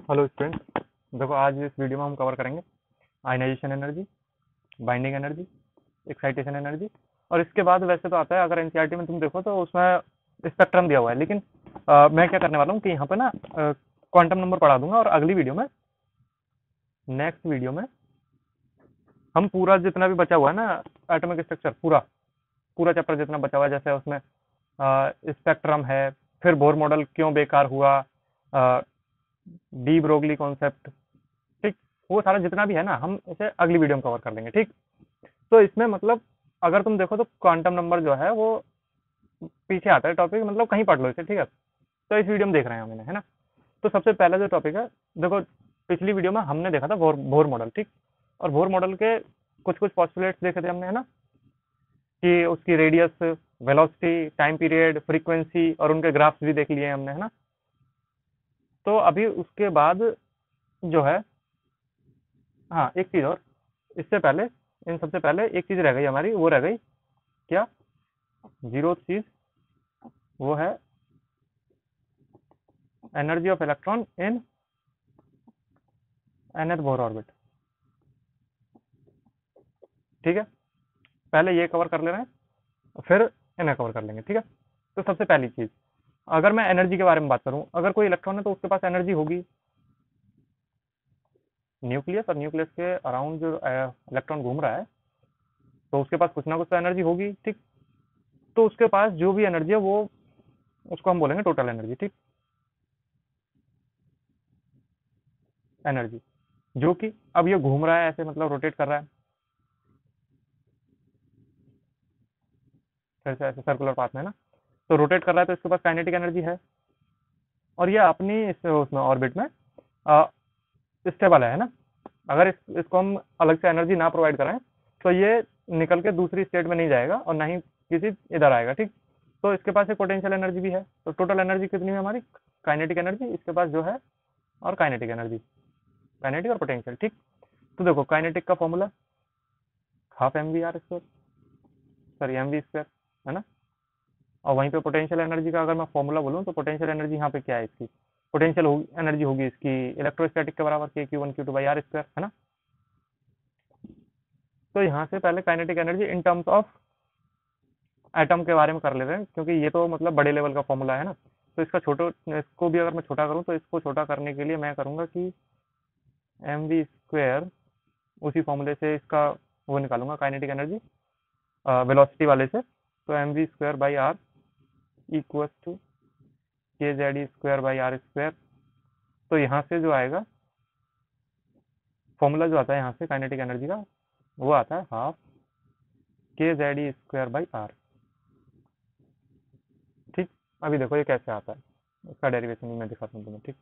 Hello student. देखो आज इस वीडियो में हम कवर करेंगे ionisation energy, binding energy, excitation energy. और इसके बाद वैसे तो आता है, अगर एनसीईआरटी में तुम देखो तो उसमें स्पेक्ट्रम दिया हुआ है, लेकिन मैं क्या करने वाला हूँ कि यहाँ पे ना क्वांटम नंबर पढ़ा दूंगा, और अगली वीडियो में, नेक्स्ट वीडियो में हम पूरा जितना भी बचा हुआ है ना एटॉमिक स्ट्रक्चर, पूरा पूरा चैप्टर जितना बचा हुआ है, जैसे उसमें स्पेक्ट्रम है, फिर बोर मॉडल क्यों बेकार हुआ, डी ब्रोगली कॉन्सेप्ट, ठीक, वो सारा जितना भी है ना हम इसे अगली वीडियो में कवर कर लेंगे। ठीक, तो इसमें मतलब अगर तुम देखो तो क्वांटम नंबर जो है वो पीछे आता है टॉपिक, मतलब कहीं पढ़ लो इसे, ठीक है। तो इस वीडियो में देख रहे हैं हम इन्हें, है ना। तो सबसे पहला जो टॉपिक है, देखो पिछली वीडियो में हमने देखा था बोर मॉडल, ठीक। और बोर मॉडल के कुछ कुछ पॉस्टुलेट्स देखे थे हमने, है ना, कि उसकी radius, velocity, time period, frequency और उनके ग्राफ्स भी देख लिए हमने, है ना। तो अभी उसके बाद जो है, हाँ एक चीज़ और, इससे पहले, इन सबसे पहले एक चीज़ रह गई हमारी, वो रह गई क्या, जीरो चीज़, वो है energy of electron in nth Bohr orbit. ठीक है, पहले ये कवर कर ले रहे हैं, फिर इन्हें कवर कर लेंगे, ठीक है। तो सबसे पहली चीज़, अगर मैं एनर्जी के बारे में बात करूं, अगर कोई इलेक्ट्रॉन है तो उसके पास एनर्जी होगी, न्यूक्लियस, और न्यूक्लियस के अराउंड जो इलेक्ट्रॉन घूम रहा है, तो उसके पास कुछ ना कुछ तो एनर्जी होगी, ठीक। तो उसके पास जो भी एनर्जी है वो, उसको हम बोलेंगे टोटल एनर्जी, ठीक। एनर्जी जो कि अब ये घूम रहा है ऐसे, मतलब रोटेट कर रहा है फिर से ऐसे सर्कुलर पाथ में ना, तो रोटेट कर रहा है, तो इसके पास काइनेटिक एनर्जी है। और ये अपनी उसमें ऑर्बिट में स्टेबल है ना। अगर इसको हम अलग से एनर्जी ना प्रोवाइड कराएं तो ये निकल के दूसरी स्टेट में नहीं जाएगा, और ना ही किसी इधर आएगा, ठीक। तो इसके पास एक पोटेंशियल एनर्जी भी है। तो टोटल एनर्जी कितनी है हमारी, काइनेटिक एनर्जी इसके पास जो है, और काइनेटिक एनर्जी, काइनेटिक और पोटेंशियल, ठीक। तो देखो काइनेटिक का formula half M V R square, sorry M we square, है ना। और वहीं पे पोटेंशियल एनर्जी का अगर मैं फॉर्मूला बोलूँ, तो पोटेंशियल एनर्जी यहाँ पे क्या है, इसकी पोटेंशियल एनर्जी होगी इसकी इलेक्ट्रोस्टैटिक के बराबर, K Q one Q two by are square, है ना। तो यहाँ से पहले kinetic energy in terms of atom के बारे में कर ले रहे हैं, क्योंकि ये तो मतलब बड़े लेवल का फॉर्मूला है ना। तो इसका छोटो, इसको भी अगर मैं छोटा करूँ, तो इसको छोटा करने के लिए मैं करूँगा कि एम वी स्क्वायर, उसी फॉर्मूले से इसका वो निकालूंगा काइनेटिक एनर्जी वेलोसिटी वाले से। तो M we square by r equal to के Z E square by are square. तो यहाँ से जो आएगा फॉर्मूला, जो आता है यहाँ से काइनेटिक एनर्जी का, वो आता है हाफ के Z E square by R, ठीक। अभी देखो ये कैसे आता है, इसका डेरिवेशन भी मैं दिखाता हूँ तुम्हें, ठीक।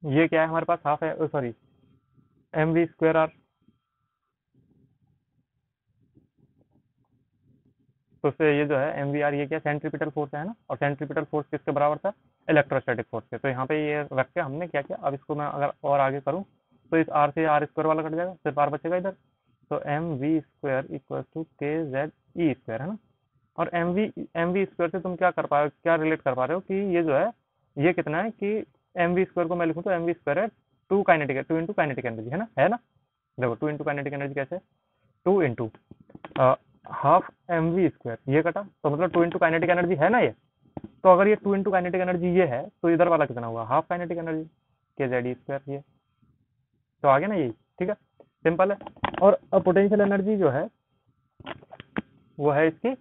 ये क्या है हमारे पास, हाफ है, sorry M we square R. तो उससे ये जो है एम वी आर, ये क्या सेंट्रीपिटल फोर्स है ना, और सेंट्रीपिटल फोर्स किसके बराबर था, इलेक्ट्रोस्टैटिक फोर्स के। तो यहाँ पे ये रख के हमने क्या किया, अब इसको मैं अगर और आगे करूँ, तो इस आर से आर स्क्वायर वाला कट जाएगा, सिर्फ आर बचेगा इधर। तो M we square equal to के जेड ई स्क्वायर, है ना। और एम वी स्क्वायर से तुम क्या कर पा, क्या रिलेट कर पा रहे हो कि ये जो है, ये कितना है कि एम वी स्क्वायर को मैं लिखूँ तो एम वी स्क्वायर है two kinetic, two into kinetic energy, है ना। देखो टू इंटू काइनेटिक एनर्जी कैसे, two into half M we square, ये कटा, तो मतलब टू इंटू काइनेटिक एनर्जी है ना ये। तो अगर ये टू इंटू काइनेटिक एनर्जी ये है, तो इधर वाला कितना हुआ, half kinetic energy, K Z ई स्क्वायर, ये तो आ गया ना यही, ठीक है, सिंपल है। और अब पोटेंशियल एनर्जी जो है, वो है इसकी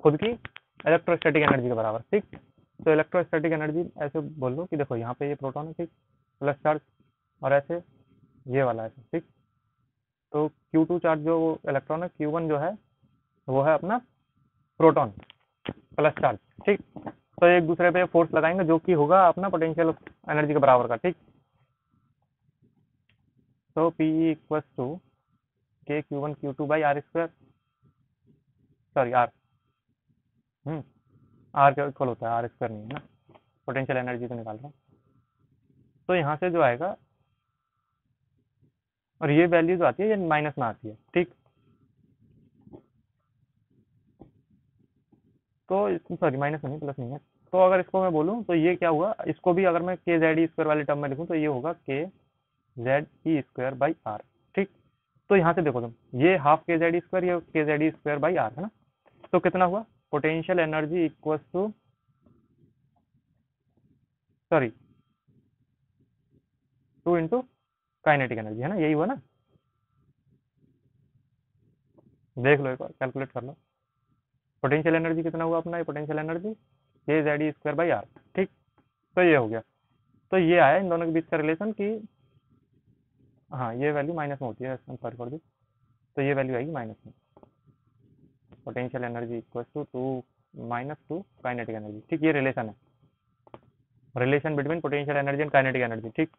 खुद की इलेक्ट्रोस्टैटिक एनर्जी के बराबर, ठीक। तो इलेक्ट्रोस्टैटिक एनर्जी ऐसे बोल लो कि देखो यहाँ पे ये प्रोटॉन है, ठीक, प्लस चार्ज, और ऐसे ये वाला है, ठीक। तो Q2 चार्ज जो इलेक्ट्रॉन है, Q1 जो है वो है अपना प्रोटॉन प्लस चार्ज, ठीक। तो एक दूसरे पे फोर्स लगाएंगे, जो कि होगा अपना पोटेंशियल एनर्जी के बराबर का, ठीक। तो P equals to K Q1 Q2 by are square, sorry R, R के इक्वल होता है, आर स्क्वायर नहीं है ना, पोटेंशियल एनर्जी तो निकाल रहा हूँ। तो यहाँ से जो आएगा, और ये वैल्यू जो आती है ये माइनस में आती है, ठीक। तो सॉरी माइनस नहीं, प्लस नहीं है, तो अगर इसको मैं बोलूँ तो ये क्या हुआ, इसको भी अगर मैं के जेड ई स्क्वायर वाले टर्म में लिखूँ तो ये होगा K Z E square by R. ठीक, तो यहाँ से देखो तुम, ये हाफ के जेड ई स्क्वायर, ये K Z E square by are है ना। तो कितना हुआ, potential energy equal to, sorry, 2 into kinetic energy है ना, यही हुआ ना। देख लो एक बार, कैलकुलेट कर लो। पोटेंशियल एनर्जी कितना हुआ अपना, ये potential energy K Z E square by R. ठीक, तो ये हो गया। तो ये आया इन दोनों के बीच का रिलेशन कि हाँ ये वैल्यू माइनस में होती है, सॉरी फॉर दिस, तो ये वैल्यू आएगी माइनस में। Potential energy equal to 2 kinetic energy. ठीक, ये रिलेशन है, relation between potential energy and kinetic energy. ठीक,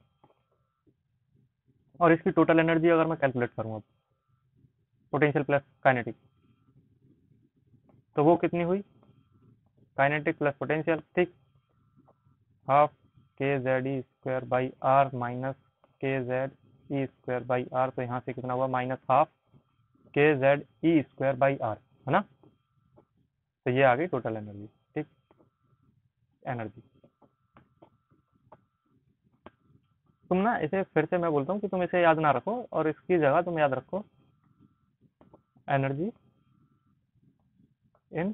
और इसकी टोटल एनर्जी अगर मैं कैलकुलेट करूँ अब, पोटेंशियल प्लस काइनेटिक, तो वो कितनी हुई, काइनेटिक प्लस पोटेंशियल। ठीक, हाफ के Z E square by r minus k Z E square by r, तो यहाँ से कितना हुआ, माइनस हाफ के Z E square by are है ना। तो ये आ गई टोटल एनर्जी। ठीक, एनर्जी तुम ना इसे फिर से मैं बोलता हूँ कि तुम इसे याद ना रखो, और इसकी जगह तुम याद रखो energy in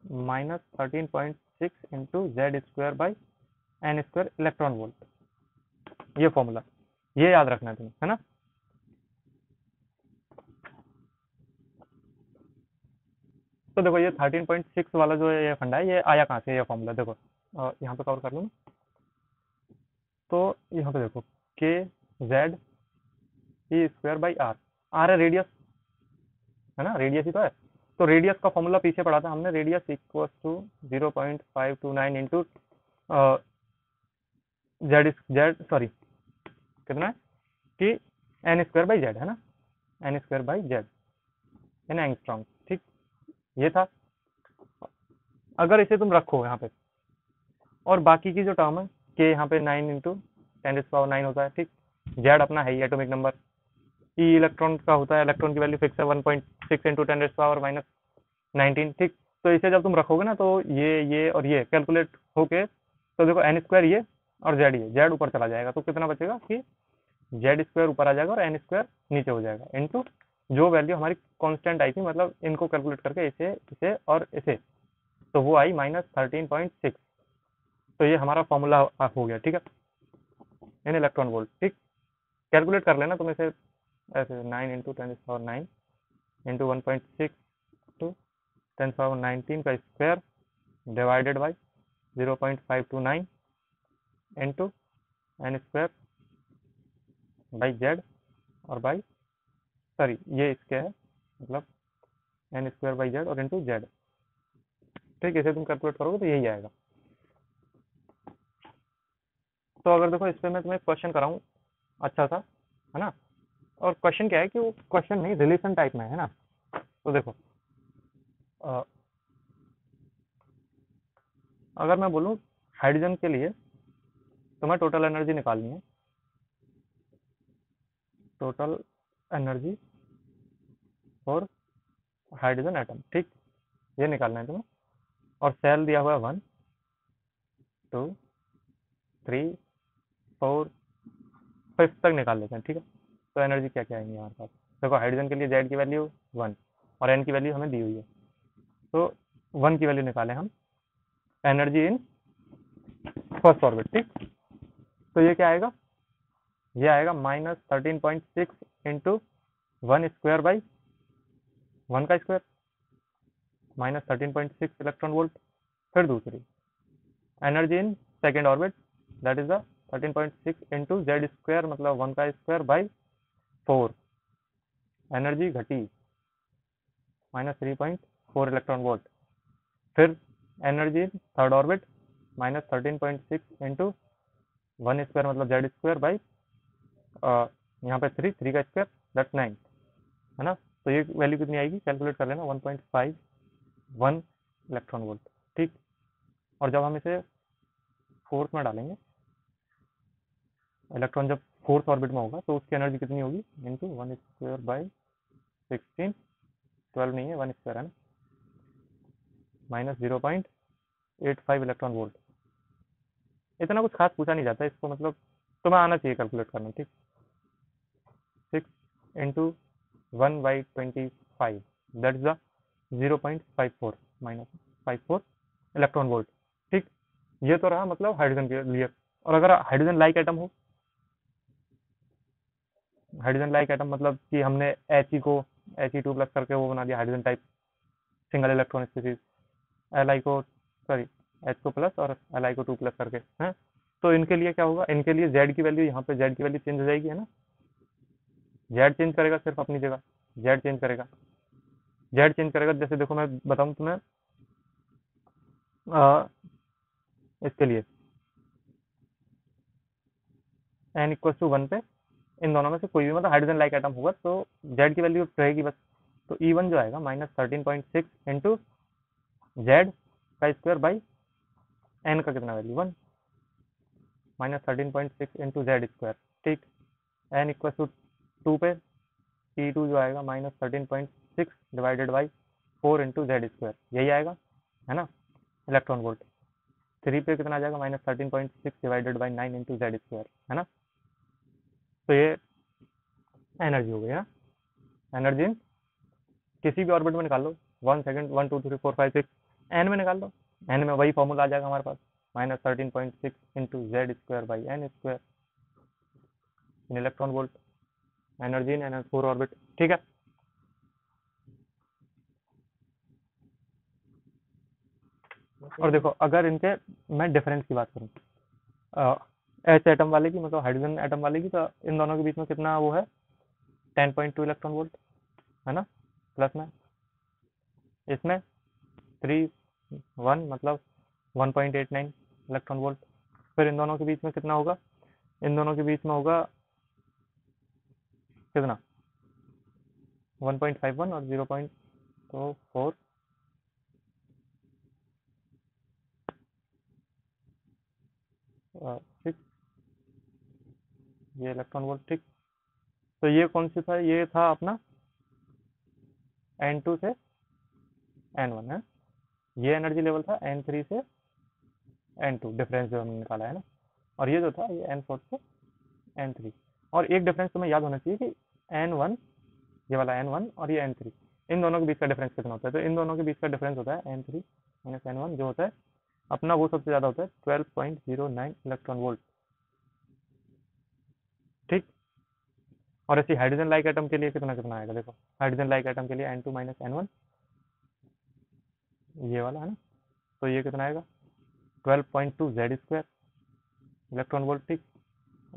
-13.6 into Z square by N square electron volt, ये फॉर्मूला, ये याद रखना है तुम्हें है ना। तो देखो ये 13.6 वाला जो है ये फंडा है, ये आया कहाँ से, ये फॉर्मूला देखो, यहाँ पे कवर कर लूँ। तो यहाँ पे देखो K Z E square by R, R है रेडियस है ना, रेडियस ही तो है। तो रेडियस का फॉर्मूला पीछे पढ़ा था हमने, radius equal to 0.529 into Z Z, sorry कितना है कि एन स्क्वायर बाई जेड है ना, N square by Z in angstrom. ठीक, ये था। अगर इसे तुम रखो यहाँ पे, और बाकी की जो टर्म है के यहाँ पे 9 इंटू 10⁻9 होता है। ठीक, जेड अपना है ही एटॉमिक नंबर, ई इलेक्ट्रॉन का होता है, इलेक्ट्रॉन की वैल्यू फिक्स है 1.6 इंटू 10⁻−19। ठीक, तो इसे जब तुम रखोगे ना तो ये और ये कैलकुलेट होके, तो देखो एन स्क्वायर ये और जेड, ये जेड ऊपर चला जाएगा, तो कितना बचेगा कि जेड स्क्वायर ऊपर आ जाएगा और एन स्क्वायर नीचे हो जाएगा, इनटू जो वैल्यू हमारी कांस्टेंट आई थी, मतलब इनको कैलकुलेट करके इसे इसे और इसे, तो वो आई -13.6। तो ये हमारा फॉर्मूला हो गया। ठीक है, इन इलेक्ट्रॉन वोल्ट। ठीक, कैलकुलेट कर लेना तुम इसे ऐसे, 9 इंटू 10⁻9 इंटू 1.6 टू 10⁻19 का square divided by 0.529 into N square by Z और बाई, सॉरी ये इसके है, मतलब एन स्क्वायर बाई जेड और इंटू जेड। ठीक, इसे तुम कैलकुलेट करोगे तो यही आएगा। तो अगर देखो इस पर मैं तुम्हें क्वेश्चन कराऊँ अच्छा सा, है ना, और क्वेश्चन क्या है कि वो क्वेश्चन नहीं, रिलेशन टाइप में है ना। तो देखो अगर मैं बोलूँ हाइड्रोजन के लिए तुम्हें टोटल एनर्जी निकालनी है, total energy for hydrogen atom. ठीक, ये निकालना है तुम्हें, और सेल दिया हुआ है 1 2 3 4 5 तक निकाल लेते हैं। ठीक है, तो एनर्जी क्या क्या आएंगी हमारे पास। देखो हाइड्रोजन के लिए जेड की वैल्यू 1 और एन की वैल्यू हमें दी हुई है, तो 1 की वैल्यू निकालें हम, एनर्जी इन फर्स्ट ऑर्बिट। ठीक, तो ये क्या आएगा, ये आएगा -13.6 इंटू 1 स्क्वायर बाई 1 का स्क्वायर, -13.6 इलेक्ट्रॉन वोल्ट। फिर दूसरी energy in second orbit, that is the 13.6 into Z square, मतलब 1 का स्क्वायर बाई 4, एनर्जी घटी -3.4 इलेक्ट्रॉन वोल्ट। फिर energy in third orbit, -13.6 into 1 square, मतलब जेड स्क्वायर बाई यहाँ पे 3 का स्क्वायर, दैट 9 है ना। तो ये वैल्यू कितनी आएगी, कैलकुलेट कर लेना, 1.51 इलेक्ट्रॉन वोल्ट। ठीक, और जब हम इसे फोर्थ में डालेंगे, इलेक्ट्रॉन जब फोर्थ ऑर्बिट में होगा तो उसकी एनर्जी कितनी होगी, इंटू 1 स्क्वायर बाई 16, 12 नहीं है, 1 स्क्वायर है ना, माइनस 0.85 इलेक्ट्रॉन वोल्ट। इतना कुछ खास पूछा नहीं जाता इसको, मतलब तुम्हें आना चाहिए कैलकुलेट करना, ठीक। 6 × 1/25, that is the 0.54 -54 electron volt, ठीक। ये तो रहा मतलब हाइड्रोजन के लिए। और अगर हाइड्रोजन लाइक एटम हो, हाइड्रोजन लाइक एटम मतलब कि हमने He को He2+ करके वो बना दिया hydrogen type single electron species, Li को सॉरी H2+ और Li को 2+ करके, हैं। तो इनके लिए क्या होगा, इनके लिए Z की वैल्यू, यहाँ पे Z की वैल्यू चेंज हो जाएगी, है ना। Z चेंज करेगा सिर्फ अपनी जगह, Z चेंज करेगा, Z चेंज करेगा। जैसे देखो मैं बताऊँ तुम्हें, इसके लिए n=1 पे इन दोनों में से कोई भी मतलब हाइड्रोजन लाइक एटम होगा तो Z की वैल्यू रहेगी बस। तो E1 जो आएगा -13.6 इंटू जेड का स्क्वायर बाई एन का कितना वैल्यू 1, -13.6 इंटू जेड स्क्वायर, ठीक। n=2 पे T2 जो आएगा -13.6 divided by 4 into Z square, यही आएगा, है ना, इलेक्ट्रॉन वोल्ट। 3 पे कितना आ जाएगा -13.6 divided by 9 into Z square, है ना। तो ये एनर्जी हो गई है, एनर्जी इन किसी भी ऑर्बिट में निकाल लो, 1 सेकंड, 1 2 3 4 5 6, एन में निकाल लो, एन में वही फॉर्मूला आ जाएगा हमारे पास, -13.6 into Z square by N square in electron volt, energy in NS4 orbit, ठीक है। और देखो अगर इनके मैं डिफरेंस की बात करूँ एच एटम वाले की, मतलब हाइड्रोजन एटम वाले की, तो इन दोनों के बीच में कितना वो है 10.2 इलेक्ट्रॉन वोल्ट, है ना, प्लस में इसमें 3 1 मतलब 1.89 इलेक्ट्रॉन वोल्ट। फिर इन दोनों के बीच में कितना होगा, इन दोनों के बीच में होगा कितना 1.51 और 0.4 6 ये इलेक्ट्रॉन वोल्ट, ठीक। तो ये कौन सी था, ये था अपना N2 से N1 है, ये एनर्जी लेवल था N3 से N2, डिफरेंस जो हमने निकाला है ना। और ये जो था ये N4 से N3। और एक डिफरेंस तुम्हें याद होना चाहिए कि N1, ये वाला N1 और ये N3, इन दोनों के बीच का डिफरेंस कितना होता है। तो इन दोनों के बीच का डिफरेंस होता है N3 - N1 जो होता है अपना, वो सबसे ज़्यादा होता है 12.09 इलेक्ट्रॉन वोल्ट, ठीक। और ऐसी हाइड्रोजन लाइक एटम के लिए कितना कितना आएगा, देखो हाइड्रोजन लाइक एटम के लिए N2 - N1 ये वाला, है ना। तो ये कितना आएगा 12.2 जेड स्क्वायर इलेक्ट्रॉन वोल्ट, ठीक।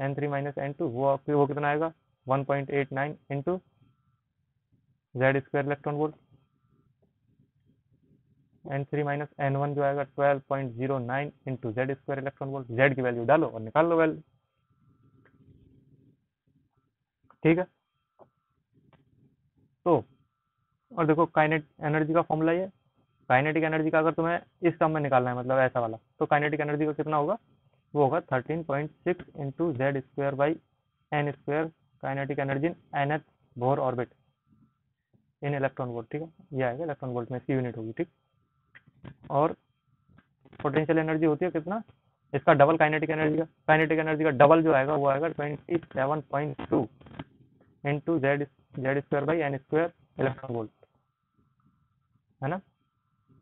N3 - N2 वो कितना आएगा 1.89 into Z square electron volt. N3 - N1 जो आएगा 12.09 into Z square electron volt. Z की वैल्यू डालो और निकाल लो वैल्यू, ठीक है। तो और देखो काइनेट एनर्जी का फॉर्मूला ये, काइनेटिक एनर्जी का अगर तुम्हें इस टर्म में निकालना है मतलब ऐसा वाला, तो काइनेटिक एनर्जी का कितना होगा, वो होगा 13.6 into Z square by N square kinetic energy in nth Bohr orbit in electron volt, ठीक है। ये आएगा इलेक्ट्रॉन वोल्ट में, इसकी यूनिट होगी, ठीक। और पोटेंशियल एनर्जी होती है कितना, इसका डबल काइनेटिक एनर्जी का डबल जो आएगा वो आएगा 27.2 into Z Z square by N square electron volt, है ना।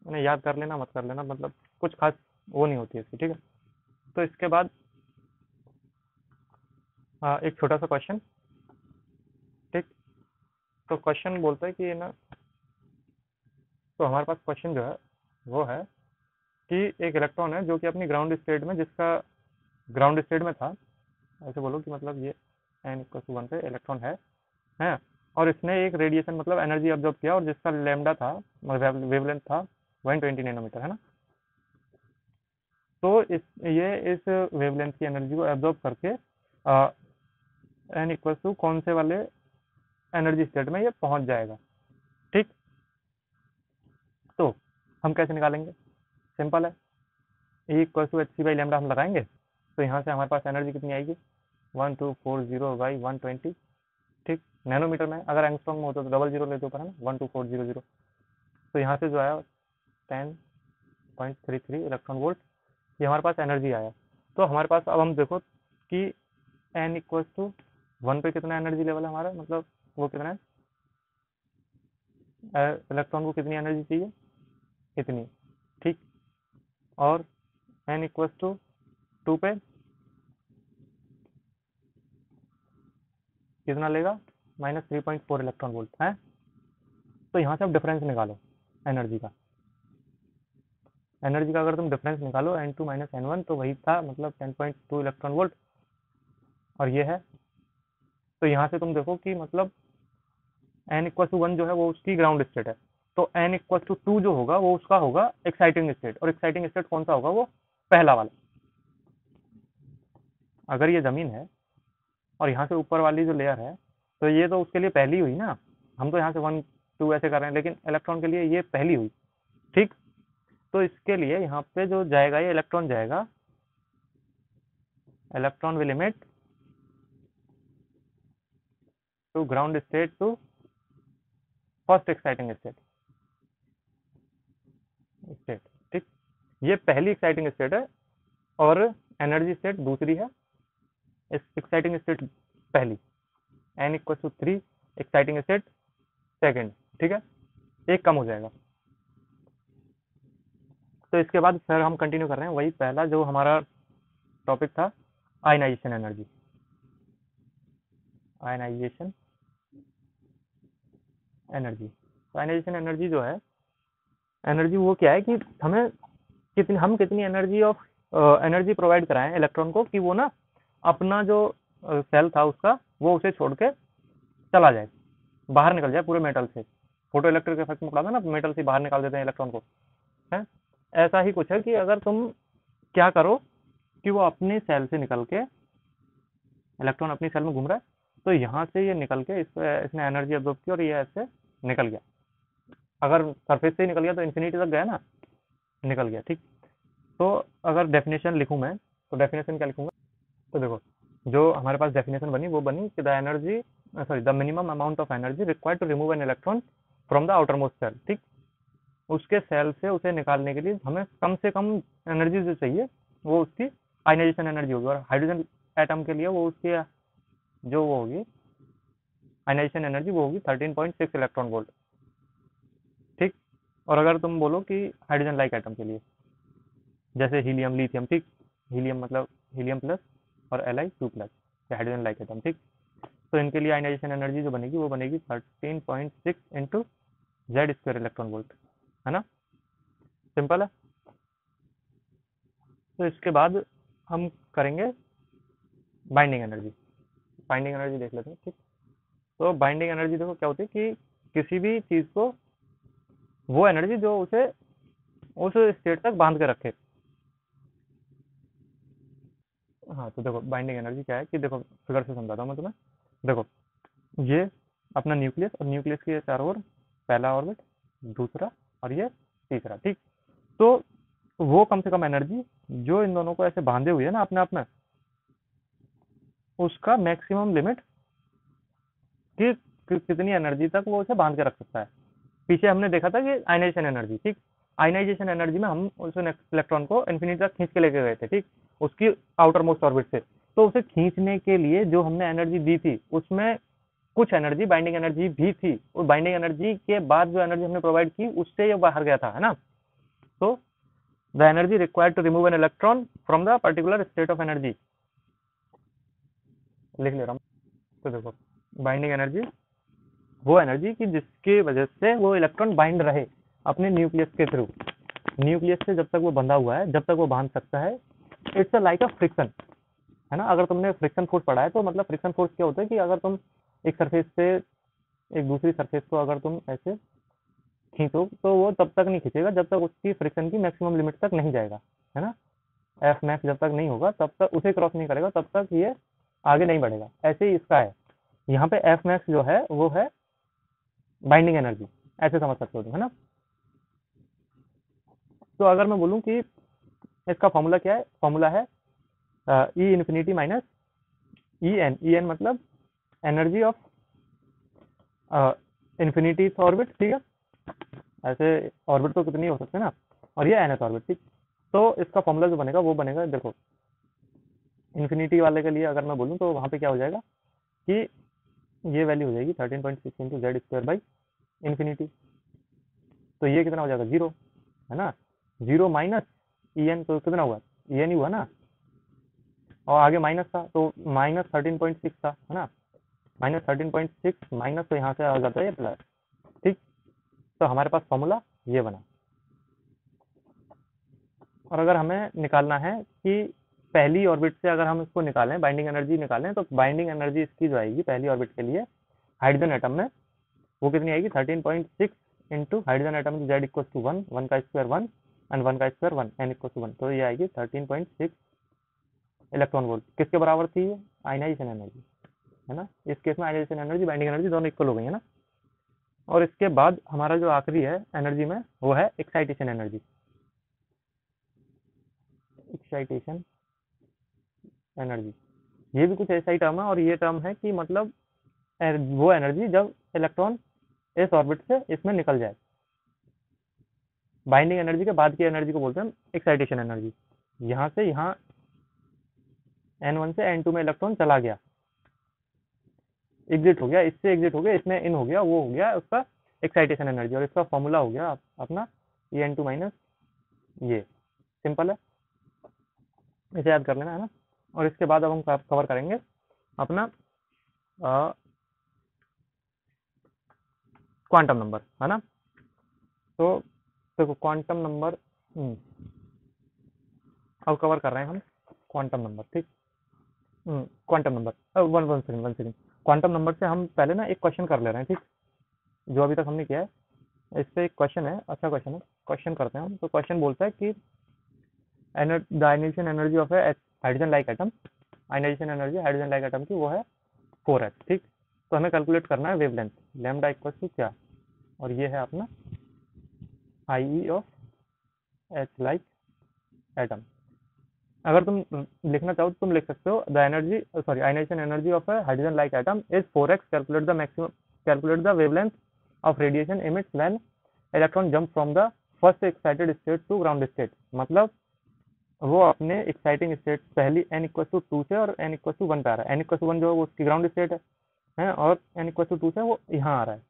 इन्हें याद कर लेना मत कर लेना, मतलब कुछ खास वो नहीं होती है इसकी, ठीक है। तो इसके बाद एक छोटा सा क्वेश्चन, ठीक। तो क्वेश्चन बोलता है कि ना, तो हमारे पास क्वेश्चन जो है वो है कि एक इलेक्ट्रॉन है जो कि अपनी ग्राउंड स्टेट में, जिसका ग्राउंड स्टेट में था, ऐसे बोलो कि मतलब ये n=1 पे इलेक्ट्रॉन है, और इसने एक रेडिएशन मतलब एनर्जी ऑब्जॉर्व किया और जिसका लैम्डा था, वेवलेंथ था 120 नैनोमीटर, है ना। तो इस वेवलेंथ की एनर्जी को एब्जॉर्ब करके n कौन से वाले एनर्जी स्टेट में ये पहुंच जाएगा, ठीक। तो हम कैसे निकालेंगे, सिंपल है, E = hc/λ हम लगाएंगे, तो यहाँ से हमारे पास एनर्जी कितनी आएगी 1240/120, ठीक। नैनोमीटर में, अगर एंगस्ट्रॉम में होता तो डबल जीरो लेते ऊपर, है ना, 12400। तो यहाँ से जो आया 10 0.33 इलेक्ट्रॉन वोल्ट, ये हमारे पास एनर्जी आया। तो हमारे पास अब हम देखो कि n इक्वल्स टू 1 पे कितना एनर्जी लेवल है हमारा, मतलब वो कितना है, इलेक्ट्रॉन को कितनी एनर्जी चाहिए, इतनी, ठीक। और n इक्वल्स टू 2 पे कितना लेगा, -3.4 इलेक्ट्रॉन वोल्ट है। तो यहाँ से आप डिफरेंस निकालो एनर्जी का, एनर्जी का अगर तुम डिफरेंस निकालो n2 माइनस n1 तो वही था, मतलब 10.2 इलेक्ट्रॉन वोल्ट, और ये है। तो यहाँ से तुम देखो कि मतलब n इक्वल टू 1 जो है वो उसकी ग्राउंड स्टेट है, तो n इक्वल टू 2 जो होगा वो उसका होगा एक्साइटिंग स्टेट, और एक्साइटिंग स्टेट कौन सा होगा, वो पहला वाला। अगर ये ज़मीन है और यहाँ से ऊपर वाली जो लेयर है, तो ये तो उसके लिए पहली हुई ना, हम तो यहाँ से 1 2 ऐसे कर रहे हैं, लेकिन इलेक्ट्रॉन के लिए ये पहली हुई, ठीक। तो इसके लिए यहाँ पे जो जाएगा, ये इलेक्ट्रॉन जाएगा, electron will emit to ground state to first exciting state, state, ठीक। ये पहली एक्साइटिंग स्टेट है और एनर्जी स्टेट दूसरी है, एक्साइटिंग स्टेट पहली, n equal to 3 exciting state second, ठीक है, एक कम हो जाएगा। तो इसके बाद फिर हम कंटिन्यू कर रहे हैं वही पहला जो हमारा टॉपिक था, ionisation energy. Ionisation energy, ionisation energy जो है, एनर्जी वो क्या है कि हमें कितनी एनर्जी ऑफ एनर्जी प्रोवाइड कराएं इलेक्ट्रॉन को, कि वो ना अपना जो सेल था उसका, वो उसे छोड़ के चला जाए, बाहर निकल जाए पूरे मेटल से। फोटो इलेक्ट्रिक इफेक्ट में पढ़ा था ना, मेटल से बाहर निकाल देते हैं इलेक्ट्रॉन को, है। ऐसा ही कुछ है कि अगर तुम क्या करो कि वो अपने सेल से निकल के, इलेक्ट्रॉन अपनी सेल में घूम रहा है, तो यहाँ से ये निकल के इसने एनर्जी एब्जॉर्ब की और ये ऐसे निकल गया। अगर सरफेस से ही निकल गया तो इन्फिनिटी तक गया ना, निकल गया, ठीक। तो अगर डेफिनेशन लिखूं मैं, तो डेफिनेशन क्या लिखूंगा, तो देखो जो हमारे पास डेफिनेशन बनी वो बनी कि the energy, sorry, the minimum amount of energy required to remove an electron from the outermost shell, ठीक। उसके सेल से उसे निकालने के लिए हमें कम से कम एनर्जी जो चाहिए वो उसकी आयनाइजेशन एनर्जी होगी, और हाइड्रोजन एटम के लिए वो उसकी जो वो होगी आयनाइजेशन एनर्जी, वो होगी 13.6 इलेक्ट्रॉन वोल्ट, ठीक। और अगर तुम बोलो कि हाइड्रोजन लाइक एटम के लिए, जैसे हीलियम, लिथियम, ठीक, हीलियम मतलब हीलियम प्लस और Li2+, हाइड्रोजन लाइक एटम, ठीक। तो इनके लिए आयनाइजेशन एनर्जी जो बनेगी वो बनेगी 13.6 into Z square electron volt, है ना, सिंपल है। तो इसके बाद हम करेंगे बाइंडिंग एनर्जी, बाइंडिंग एनर्जी देख लेते हैं, ठीक। तो बाइंडिंग एनर्जी देखो क्या होती है कि किसी भी चीज़ को वो एनर्जी जो उसे उस स्टेट तक बांध के रखे। हाँ, तो देखो बाइंडिंग एनर्जी क्या है कि देखो फिगर से समझाता हूँ मैं तुम्हें। देखो ये अपना न्यूक्लियस, और न्यूक्लियस के चारों ओर पहला ऑर्बिट, दूसरा और ये तीसरा, ठीक। तो वो कम से कम एनर्जी जो इन दोनों को ऐसे बांधे हुए है ना अपने आप में, उसका मैक्सिमम लिमिट कि कितनी एनर्जी तक वो उसे बांध के रख सकता है। पीछे हमने देखा था कि आयनाइजेशन एनर्जी, ठीक। आयनाइजेशन एनर्जी में हम उस इलेक्ट्रॉन को इन्फिनिटी तक खींच के लेके गए थे, ठीक, उसकी आउटर मोस्ट ऑर्बिट से। तो उसे खींचने के लिए जो हमने एनर्जी दी थी उसमें कुछ एनर्जी बाइंडिंग एनर्जी भी थी, और बाइंडिंग एनर्जी के बाद जो एनर्जी हमने प्रोवाइड की उससे ये बाहर गया था, है ना। तो the energy required to remove an electron from the particular state of energy, लिख ले रहा हूँ। तो देखो बाइंडिंग एनर्जी वो एनर्जी की जिसकी वजह से वो इलेक्ट्रॉन बाइंड रहे अपने न्यूक्लियस के थ्रू, न्यूक्लियस से जब तक वो बंधा हुआ है, जब तक वो बांध सकता है। It's a like a friction, है ना। अगर तुमने फ्रिक्शन फोर्स पढ़ा है तो मतलब फ्रिक्शन फोर्स क्या होता है कि अगर तुम एक सरफेस से एक दूसरी सरफेस को अगर तुम ऐसे खींचो तो वो तब तक नहीं खींचेगा जब तक उसकी फ्रिक्शन की मैक्सिमम लिमिट तक नहीं जाएगा, है ना। एफ मैक्स जब तक नहीं होगा, तब तक उसे क्रॉस नहीं करेगा, तब तक ये आगे नहीं बढ़ेगा। ऐसे ही इसका है, यहाँ पे एफ मैक्स जो है वो है बाइंडिंग एनर्जी, ऐसे समझ सकते हो तुम, है ना। तो अगर मैं बोलूँ कि इसका फॉर्मूला क्या है, फॉर्मूला है E infinity minus E n, E n मतलब एनर्जी ऑफ इन्फिनिटी ऑर्बिट, ठीक है। ऐसे ऑर्बिट तो कितनी हो सकते हैं ना, और ये nth ऑर्बिट, ठीक। तो इसका फॉर्मूला जो बनेगा वो बनेगा, देखो इन्फिनिटी वाले के लिए अगर मैं बोलूँ तो वहाँ पे क्या हो जाएगा कि ये वैल्यू हो जाएगी 13.6 into Z square by infinity. तो ये कितना हो जाएगा, जीरो, है ना। जीरो माइनस ई एन, तो कितना हुआ, ई एन ही हुआ ना, और आगे माइनस था तो माइनस 13.6 था, है ना। माइनस 13.6 माइनस, तो यहाँ से आ जाता है ये प्लस, ठीक। तो हमारे पास फॉर्मूला ये बना। और अगर हमें निकालना है कि पहली ऑर्बिट से अगर हम इसको निकालें, बाइंडिंग एनर्जी निकालें, तो बाइंडिंग एनर्जी इसकी जो आएगी पहली ऑर्बिट के लिए हाइड्रोजन एटम में, वो कितनी आएगी 13.6 into hydrogen atom Z equal to one, one का स्क्वायर वन एंड वन का square one, n equal to one, तो ये आएगी 13.6 इलेक्ट्रॉन वोल्ट। किसके बराबर थी ये, आयनाइजेशन एनर्जी, है ना। इस केस में आयनाइजेशन एनर्जी बाइंडिंग एनर्जी दोनों इक्वल हो गई, है ना। और इसके बाद हमारा जो आखिरी है एनर्जी में वो है एक्साइटेशन एनर्जी। एक्साइटेशन एनर्जी, ये भी कुछ ऐसा ही टर्म है, और ये टर्म है कि मतलब वो एनर्जी जब इलेक्ट्रॉन इस ऑर्बिट से इसमें निकल जाए। बाइंडिंग एनर्जी के बाद की एनर्जी को बोलते हैं एक्साइटेशन एनर्जी। यहाँ से यहाँ N1 से N2 में इलेक्ट्रॉन चला गया, एग्जिट हो गया, इससे एग्जिट हो गया, इसमें इन हो गया, वो हो गया उसका एक्साइटेशन एनर्जी। और इसका फॉर्मूला हो गया अपना ये N2 माइनस ये, सिंपल है, इसे याद कर लेना, है ना। और इसके बाद अब हम कवर करेंगे अपना क्वांटम नंबर, है ना। तो देखो क्वांटम नंबर अब कवर कर रहे हैं हम क्वांटम नंबर, ठीक। Quantum number, one one second, one second. Quantum number से हम पहले ना एक क्वेश्चन कर ले रहे हैं, ठीक। जो अभी तक हमने किया है, इससे एक क्वेश्चन है, अच्छा क्वेश्चन है, क्वेश्चन करते हैं हम। तो क्वेश्चन बोलता है कि the ionization energy of a hydrogen like atom, ionization energy hydrogen like atom की वो है 4h, ठीक। तो हमें कैलकुलेट करना है वेवलेंथ, लैम्डा इक्वल टू क्या, और ये है अपना I of H like atom. अगर तुम लिखना चाहो तो तुम लिख सकते हो the energy, sorry, ionization energy of a hydrogen like atom is 4x, calculate the maximum, calculate the wavelength of radiation emits when electron jump from the first excited state to ground state. मतलब वो अपने exciting state पहली n equal to 2 से और n equal to 1 पे आ रहा है। n equal to 1 जो है वो उसकी ग्राउंड स्टेट है, और n इक्वल टू 2 से वो यहाँ आ रहा है।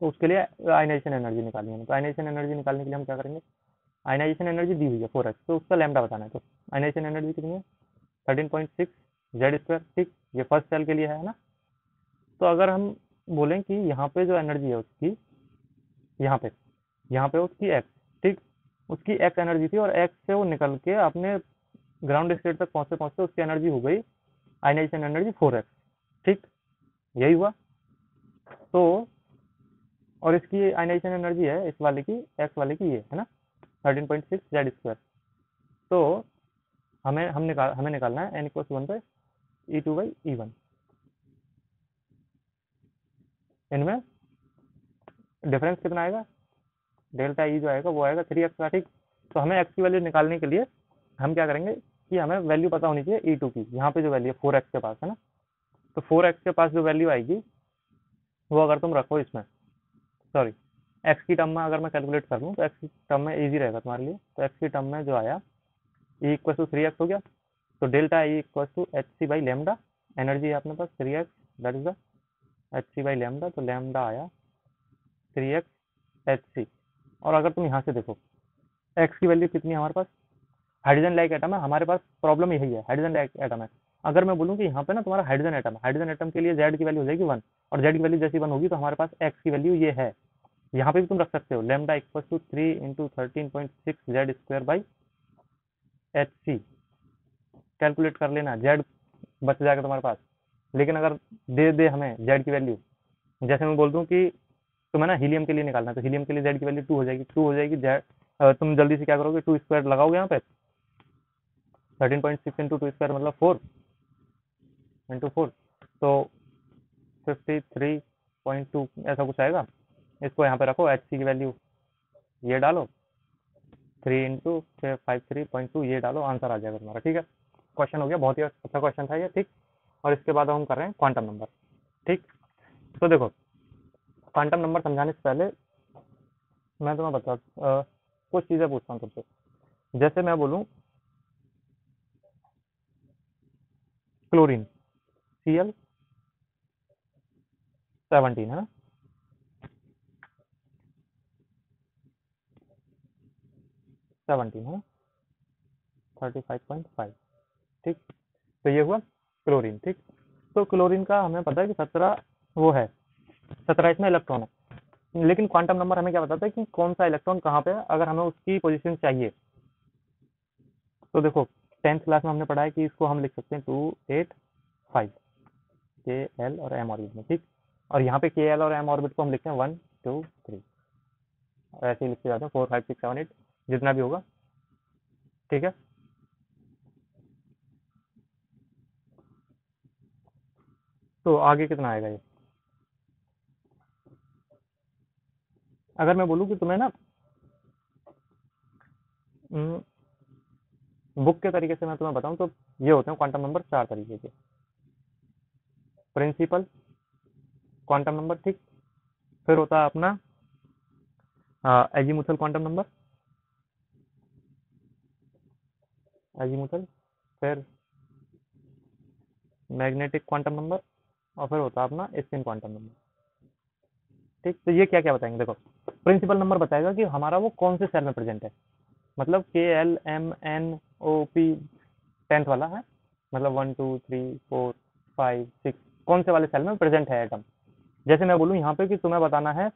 तो उसके लिए आयनाइजेशन एनर्जी निकालनी है। तो आयनाइजेशन एनर्जी निकालने के लिए हम क्या करेंगे, आयनाइजेशन एनर्जी दी हुई है 4x, तो उसका लैम्डा बताना है। तो आयनाइजेशन एनर्जी कितनी है 13.6 जेड स्क्वायर, ठीक। ये फर्स्ट सेल के लिए है ना। तो अगर हम बोलें कि यहाँ पे जो एनर्जी है उसकी, यहाँ पे उसकी एक्स, ठीक, उसकी एक्स एनर्जी थी, और एक्स से वो निकल के अपने ग्राउंड स्टेट तक पहुँचते पहुँचते उसकी एनर्जी हो गई आयनाइजेशन एनर्जी 4x, ठीक, यही हुआ। तो और इसकी आयनाइजेशन एनर्जी है इस वाले की, एक्स वाले की, ये है ना 13.6 जेड स्क्वायर। तो हमें निकालना है n इक्वल वन पे E2/E1। इनमें डिफरेंस कितना आएगा, डेल्टा ई जो आएगा वो आएगा 3x का, ठीक। तो हमें x की वैल्यू निकालने के लिए हम क्या करेंगे कि हमें वैल्यू पता होनी चाहिए E2 की। यहाँ पे जो वैल्यू है 4x के पास, है ना। तो 4x के पास जो वैल्यू आएगी वो अगर तुम रखो इसमें, सॉरी, x की टर्म में अगर मैं कैलकुलेट कर लूँ तो x की टर्म में ईजी रहेगा तुम्हारे लिए। तो x की टर्म में जो आया E इक्वल टू 3x हो गया। तो delta E equal to H C by lambda, energy है अपने पास 3x, that is the H C by lambda. तो लेमडा आया 3x एच सी। और अगर तुम यहाँ से देखो x की वैल्यू कितनी है हमारे पास, हाइड्रोजन लाइक एटम है हमारे पास, प्रॉब्लम यही है, हाइड्रोजन लाइक एटम है। अगर मैं बोलूँ कि यहाँ पे ना तुम्हारा हाइड्रोजन एटम है, हाइड्रोजन एटम के लिए z की वैल्यू हो जाएगी 1, और z की वैल्यू जैसी 1 होगी तो हमारे पास x की वैल्यू ये है। यहाँ पे भी तुम रख सकते हो lambda equal to 3 into 13.6 Z square by H C, calculate कर लेना, जेड बच जाएगा तुम्हारे पास। लेकिन अगर दे दे हमें जेड की वैल्यू, जैसे मैं बोल दूं कि तुम्हें ना हीलियम के लिए निकालना है, तो हीलियम के लिए जेड की वैल्यू 2 हो जाएगी, 2 हो जाएगी जेड, तुम जल्दी से क्या करोगे, 2 स्क्वायर लगाओगे यहाँ पे, 13.6 इंटू 2 स्क्वायर मतलब 4 इंटू 4, तो 53.2 ऐसा कुछ आएगा। इसको यहाँ पे रखो, एच सी की वैल्यू ये डालो, 3 इंटू 53.2 ये डालो, आंसर आ जाएगा तुम्हारा, ठीक है। क्वेश्चन हो गया, बहुत ही अच्छा क्वेश्चन था ये, ठीक। और इसके बाद हम कर रहे हैं क्वांटम नंबर, ठीक। तो देखो क्वांटम नंबर समझाने से पहले मैं तुम्हें बता कुछ चीज़ें पूछता हूँ तुमसे। जैसे मैं बोलूँ क्लोरीन, Cl17 है ना, 17 है, 35.5, ठीक। तो ये हुआ क्लोरीन, ठीक। तो क्लोरीन का हमें पता है कि 17 वो है, 17 इसमें इलेक्ट्रॉन है, लेकिन क्वांटम नंबर हमें क्या बताता है कि कौन सा इलेक्ट्रॉन कहाँ पे है, अगर हमें उसकी पोजीशन चाहिए। तो देखो 10th क्लास में हमने पढ़ा है कि इसको हम लिख सकते हैं 285 के एल और एम ऑर्बिट में, ठीक। और यहाँ पे के एल और एम ऑर्बिट को हम लिखते हैं 1 2 3, ऐसे ही लिखते जाते हैं 4 5 6 7 8 जितना भी होगा, ठीक है। तो आगे कितना आएगा ये, अगर मैं बोलूँ कि तुम्हें ना बुक के तरीके से मैं तुम्हें बताऊं तो ये होते हैं क्वांटम नंबर 4 तरीके के। प्रिंसिपल क्वांटम नंबर, ठीक। फिर होता है अपना एजीमुथल क्वांटम नंबर, एजीमुथल। फिर मैग्नेटिक क्वांटम नंबर, और फिर होता है अपना स्पिन क्वांटम नंबर, ठीक। तो ये क्या क्या बताएंगे, देखो प्रिंसिपल नंबर बताएगा कि हमारा वो कौन से सेल में प्रेजेंट है, मतलब K L M N O P 10th वाला है, मतलब 1 2 3 4 5 6 कौन से वाले सेल में प्रेजेंट है एटम। जैसे मैं बोलूँ यहाँ पे कि तुम्हें बताना है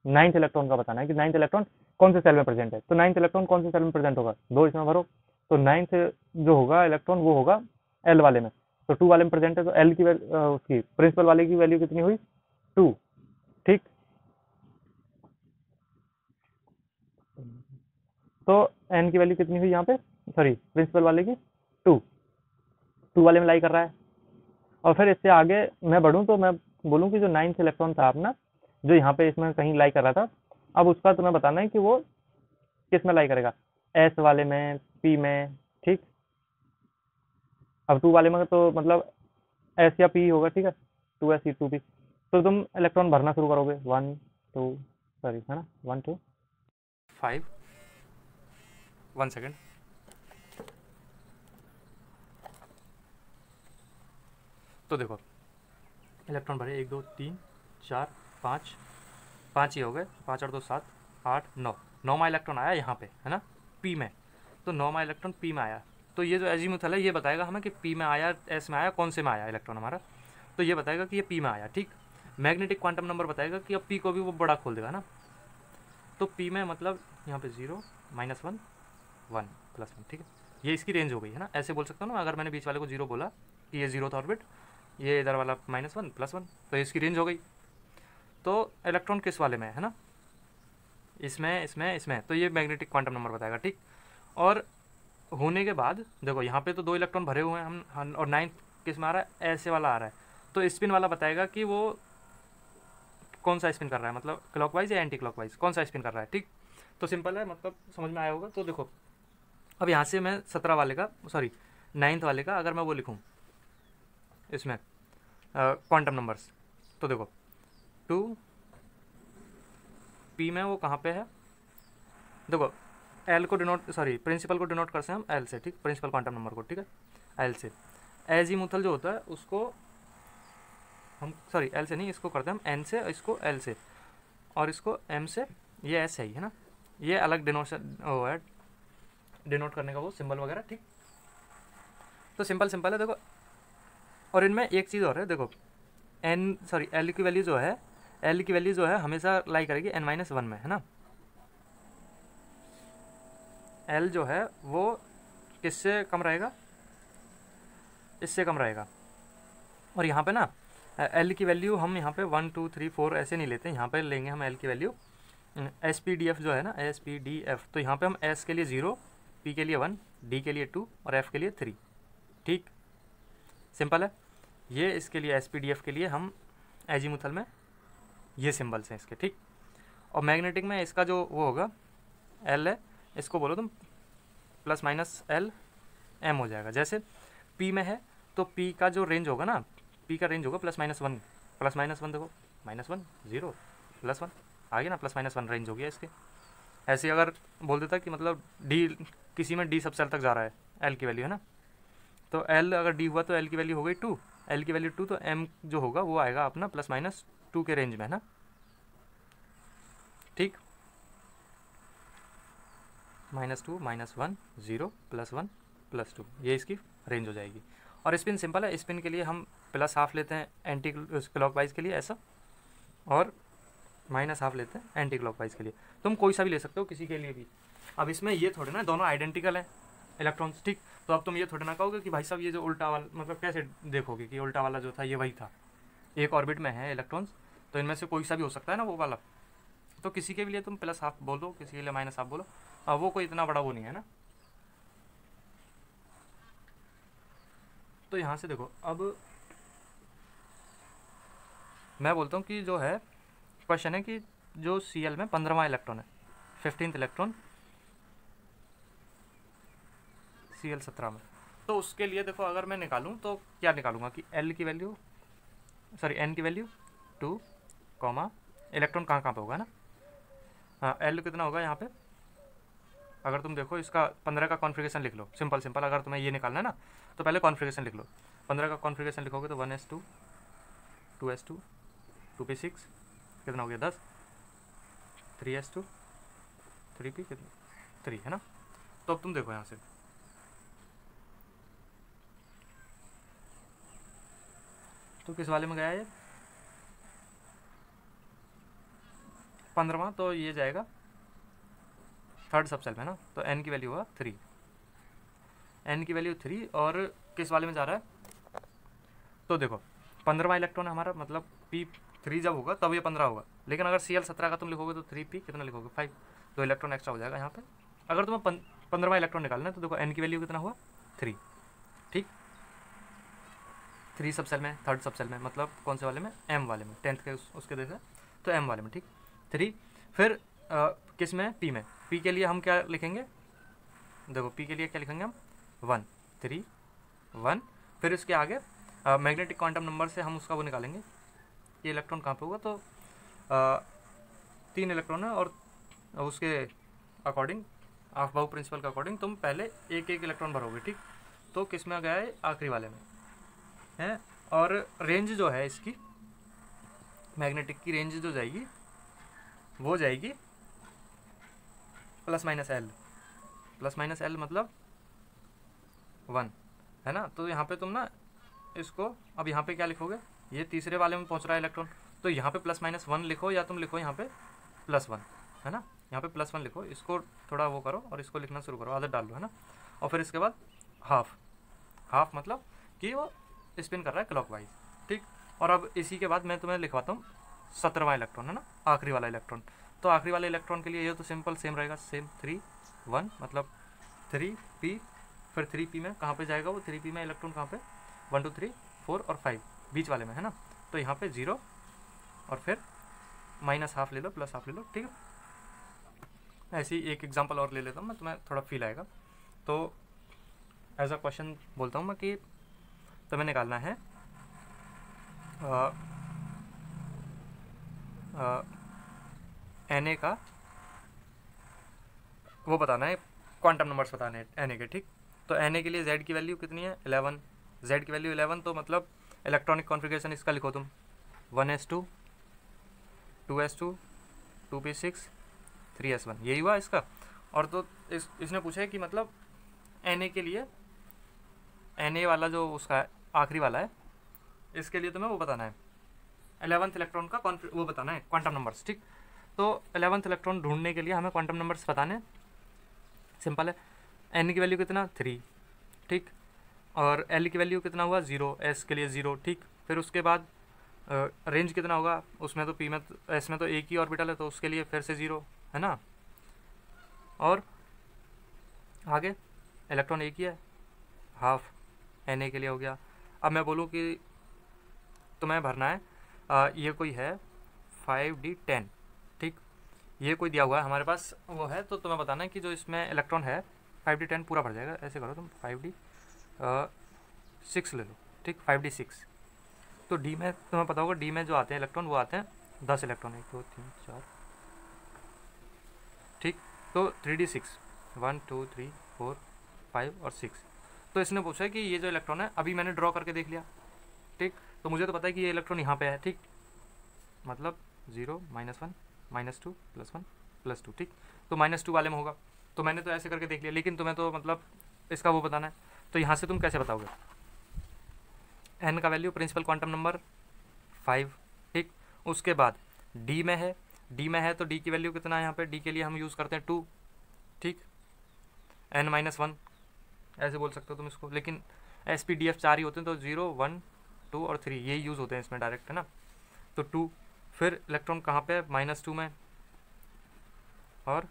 9th इलेक्ट्रॉन का बताना है कि 9th इलेक्ट्रॉन कौन से सेल में प्रेजेंट है, तो 9th इलेक्ट्रॉन कौन से सेल में प्रेजेंट होगा, दो इसमें भरो। तो 9th जो होगा इलेक्ट्रॉन वो होगा एल वाले में, तो 2 वाले में प्रेजेंट है, तो एल की उसकी प्रिंसिपल वाले की वैल्यू कितनी हुई 2, ठीक। तो एन की वैल्यू कितनी हुई यहाँ पे, सॉरी प्रिंसिपल वाले की 2, 2 वाले में लाई कर रहा है। और फिर इससे आगे मैं बढ़ूँ तो मैं बोलूँ कि जो 9th इलेक्ट्रॉन था अपना, जो यहाँ पे इसमें कहीं लाई कर रहा था, अब उसका तुम्हें बताना है कि वो किस में लाई करेगा, एस वाले में, पी में, ठीक। अब 2 वाले में तो मतलब एस या पी होगा, ठीक है, 2s 2p। तो तुम इलेक्ट्रॉन भरना शुरू करोगे 1 2, सॉरी है ना 1 2 5, 1 सेकेंड। तो देखो इलेक्ट्रॉन भरे 1 2 3 4 5, 5 ही हो गए, 5 और 2 7 8 9, 9वां इलेक्ट्रॉन आया यहाँ पे है ना पी में, तो 9वां इलेक्ट्रॉन पी में आया। तो ये जो एजीमुथल है ये बताएगा हमें कि पी में आया, एस में आया, कौन से में आया इलेक्ट्रॉन हमारा, तो ये बताएगा कि ये पी में आया, ठीक। मैग्नेटिक क्वांटम नंबर बताएगा कि अब पी को भी वो बड़ा खोल देगा ना, तो पी में मतलब यहाँ पे 0 -1 1 +1, ठीक है। ये इसकी रेंज हो गई है ना, ऐसे बोल सकता हूँ ना, अगर मैंने बीच वाले को 0 बोला कि ये 0th ऑर्बिट, ये इधर वाला -1 +1, तो इसकी रेंज हो गई। तो इलेक्ट्रॉन किस वाले में है ना, इसमें इसमें इसमें, तो ये मैग्नेटिक क्वांटम नंबर बताएगा, ठीक। और होने के बाद देखो यहाँ पे तो 2 इलेक्ट्रॉन भरे हुए हैं हम, और 9th किस में आ रहा है, ऐसे वाला आ रहा है, तो स्पिन वाला बताएगा कि वो कौन सा स्पिन कर रहा है, मतलब क्लॉकवाइज या एंटी क्लॉकवाइज, कौन सा स्पिन कर रहा है, ठीक। तो सिंपल है, मतलब समझ में आया होगा। तो देखो अब यहाँ से मैं 17 वाले का, सॉरी 9th वाले का अगर मैं वो लिखूँ इसमें क्वांटम नंबर्स, तो देखो 2 पी में वो कहाँ पे है, देखो एल को डिनोट, सॉरी प्रिंसिपल को डिनोट करते हैं हम एल से, ठीक, प्रिंसिपल क्वांटम नंबर को, ठीक है, एल से। एजीमुथल जो होता है उसको हम, सॉरी एल से नहीं, इसको करते हैं हम एन से, इसको एल से, और इसको एम से, ये एस है ही है ना, ये अलग डिनोशन वो है, डिनोट करने का वो सिंबल वगैरह, ठीक। तो सिंपल सिंपल है देखो। और इनमें एक चीज़ और है, देखो एन, सॉरी एल की वैल्यू जो है, एल की वैल्यू जो है हमेशा लाई करेगी n-1 में, है ना। एल जो है वो किससे कम रहेगा, इससे कम रहेगा। और यहाँ पे ना एल की वैल्यू हम यहाँ पे 1 2 3 4 ऐसे नहीं लेते, यहाँ पे लेंगे हम एल की वैल्यू SPDF जो है ना, SPDF, तो यहाँ पे हम S के लिए 0, P के लिए 1, D के लिए 2 और F के लिए 3, ठीक, सिंपल है। ये इसके लिए SPDF के लिए हम एजीमुथल में ये सिंबल्स हैं इसके, ठीक। और मैग्नेटिक में इसका जो वो होगा L है, इसको बोलो तुम ±L M हो जाएगा। जैसे P में है तो P का जो रेंज होगा ना, P का रेंज होगा +-1, +-1 देखो -1 0 +1 आ गया ना, +-1 रेंज हो गया इसके। ऐसे अगर बोल देता कि मतलब डी, किसी में डी सब सेल तक जा रहा है, एल की वैल्यू है ना, तो एल अगर डी हुआ तो एल की वैल्यू हो गई 2, एल की वैल्यू 2, तो एम जो होगा वो आएगा अपना +-2 के रेंज में, है ना, ठीक। -2, -1, 0, +1, +2, ये इसकी रेंज हो जाएगी। और स्पिन सिंपल है, स्पिन के लिए हम +½ लेते हैं एंटी क्लॉकवाइज के लिए ऐसा, और -½ लेते हैं एंटी क्लॉकवाइज के लिए। तुम कोई सा भी ले सकते हो किसी के लिए भी। अब इसमें ये थोड़े ना दोनों आइडेंटिकल हैं इलेक्ट्रॉन्स, ठीक। तो अब तुम ये थोड़े ना कहोगे कि भाई साहब ये जो उल्टा वाला, मतलब कैसे देखोगे कि उल्टा वाला जो था ये वही था, एक ऑर्बिट में है इलेक्ट्रॉन्स, तो इनमें से कोई सा भी हो सकता है ना वो वाला। तो किसी के लिए तुम +½ बोलो, किसी के लिए -½ बोलो, अब वो कोई इतना बड़ा वो नहीं है ना। तो यहाँ से देखो, अब मैं बोलता हूँ कि जो है क्वेश्चन है कि जो Cl में 15वां इलेक्ट्रॉन है, 15th इलेक्ट्रॉन Cl17 में, तो उसके लिए देखो अगर मैं निकालूँ तो क्या निकालूंगा कि L की वैल्यू, सॉरी N की वैल्यू 2, इलेक्ट्रॉन कहाँ कहाँ पे होगा ना, हाँ L कितना होगा यहाँ पे, अगर तुम देखो इसका 15 का कॉन्फ़िगरेशन लिख लो, सिंपल। अगर तुम्हें ये निकालना है ना तो पहले कॉन्फ़िगरेशन लिख लो। 15 का कॉन्फ़िगरेशन लिखोगे तो 1s2, 2s2, 2p6 कितना हो गया 10, 3s2, 3p कितना 3, है ना। तो अब तुम देखो यहाँ से, तो किस वाले में गया ये 15वां, तो ये जाएगा 3rd सब सेल में ना, तो n की वैल्यू हुआ 3, n की वैल्यू 3, और किस वाले में जा रहा है, तो देखो 15वां इलेक्ट्रॉन है हमारा, मतलब p3 जब होगा तब ये 15 होगा, लेकिन अगर Cl17 का तुम लिखोगे तो 3p कितना लिखोगे 5, 2 इलेक्ट्रॉन एक्स्ट्रा हो जाएगा यहाँ पे। अगर तुम्हें 15वां इलेक्ट्रॉन निकालना है तो देखो n की वैल्यू कितना हुआ 3, ठीक, 3 सब सेल में, 3rd सब सेल में, मतलब कौन से वाले में, m वाले में, 10th के उसके देखा तो m वाले में, ठीक 3। फिर किस में, p में, p के लिए हम क्या लिखेंगे, देखो p के लिए क्या लिखेंगे हम 1, 3, 1, फिर इसके आगे मैग्नेटिक क्वांटम नंबर से हम उसका वो निकालेंगे, ये इलेक्ट्रॉन कहाँ पे होगा, तो 3 इलेक्ट्रॉन है, और उसके अकॉर्डिंग ऑफ-बाउ प्रिंसिपल के अकॉर्डिंग तुम पहले एक इलेक्ट्रॉन भरोगे, ठीक। तो किस में गया है, आखिरी वाले में है, और रेंज जो है इसकी मैग्नेटिक की रेंज जो जाएगी वो जाएगी ±L, ±L मतलब 1, है ना। तो यहाँ पे तुम ना इसको, अब यहाँ पे क्या लिखोगे, ये तीसरे वाले में पहुँच रहा है इलेक्ट्रॉन, तो यहाँ पे +-1 लिखो, या तुम लिखो यहाँ पे +1, है ना, यहाँ पे +1 लिखो, इसको थोड़ा वो करो और इसको लिखना शुरू करो, आदत डाल लो, है ना। और फिर इसके बाद हाफ मतलब कि वो स्पिन कर रहा है क्लॉकवाइज, ठीक। और अब इसी के बाद मैं तुम्हें लिखवाता हूँ 17वां इलेक्ट्रॉन, है ना, आखिरी वाला इलेक्ट्रॉन। तो आखिरी वाले इलेक्ट्रॉन के लिए ये तो सिंपल सेम रहेगा, सेम 3, 1, मतलब 3p, फिर 3p में कहाँ पे जाएगा वो, 3p में इलेक्ट्रॉन कहाँ पे, 1 2 3 4 और 5 बीच वाले में, है ना। तो यहाँ पे 0, और फिर -½ ले लो, +½ ले लो, ठीक है। ऐसे ही एक एग्जांपल और ले लेता हूँ मैं, तुम्हें थोड़ा फील आएगा। तो एज अ क्वेश्चन बोलता हूँ मैं कि तुम्हें निकालना है Na का वो बताना है, क्वांटम नंबर्स बताने हैं Na के, ठीक। तो Na के लिए Z की वैल्यू कितनी है 11, Z की वैल्यू 11, तो मतलब इलेक्ट्रॉनिक कॉन्फ़िगरेशन इसका लिखो तुम 1s2, 2s2, 2p6, 3s1, यही हुआ इसका। और तो इसने पूछा है कि मतलब Na के लिए, Na वाला जो उसका आखिरी वाला है, इसके लिए तुम्हें वो बताना है 11th इलेक्ट्रॉन का वो बताना है क्वांटम नंबर्स, ठीक। तो 11th इलेक्ट्रॉन ढूंढने के लिए हमें क्वांटम नंबर्स बताने, सिंपल है। N की वैल्यू कितना 3, ठीक, और L की वैल्यू कितना हुआ 0, S के लिए 0, ठीक। फिर उसके बाद रेंज कितना होगा, उसमें तो P में S में तो एक ही ऑर्बिटल है, तो उसके लिए फिर से 0, है ना। और आगे इलेक्ट्रॉन एक ही है, हाफ Na के लिए हो गया। अब मैं बोलूँ कि तुम्हें भरना है ये कोई है 5d10, ठीक, ये कोई दिया हुआ है हमारे पास वो है, तो तुम्हें बताना है कि जो इसमें इलेक्ट्रॉन है 5d10 पूरा भर जाएगा। ऐसे करो तुम 5d6 ले लो, ठीक, 5d6। तो डी में तुम्हें पता होगा, डी में जो आते हैं इलेक्ट्रॉन वो आते हैं 10 इलेक्ट्रॉन, 1 2 3 4 ठीक। तो 3d6 1 2 3 4 5 और 6। तो इसने पूछा है कि ये जो इलेक्ट्रॉन है, अभी मैंने ड्रॉ करके देख लिया, ठीक। तो मुझे तो पता है कि ये इलेक्ट्रॉन यहाँ पे है, ठीक, मतलब 0 -1 -2 +1 +2, ठीक। तो -2 वाले में होगा, तो मैंने तो ऐसे करके देख लिया, लेकिन तुम्हें तो मतलब इसका वो बताना है। तो यहाँ से तुम कैसे बताओगे? n का वैल्यू प्रिंसिपल क्वांटम नंबर 5, ठीक। उसके बाद d में है, तो d की वैल्यू कितना है यहाँ पे? d के लिए हम यूज़ करते हैं 2, ठीक। n-1 ऐसे बोल सकते हो तुम इसको, लेकिन SPDF 4 ही होते हैं, तो 0 1 2 और 3 यही यूज़ होते हैं इसमें डायरेक्ट, है ना। तो 2, फिर इलेक्ट्रॉन कहाँ पे है? -2 में, और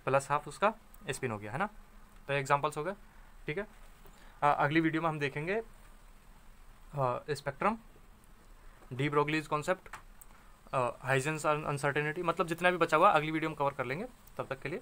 +½ उसका स्पिन हो गया, है ना। तो एग्जांपल्स हो गए, ठीक है। अगली वीडियो में हम देखेंगे spectrum, D Broglie's concept, Huygens uncertainty, मतलब जितना भी बचा हुआ अगली वीडियो में कवर कर लेंगे। तब तक के लिए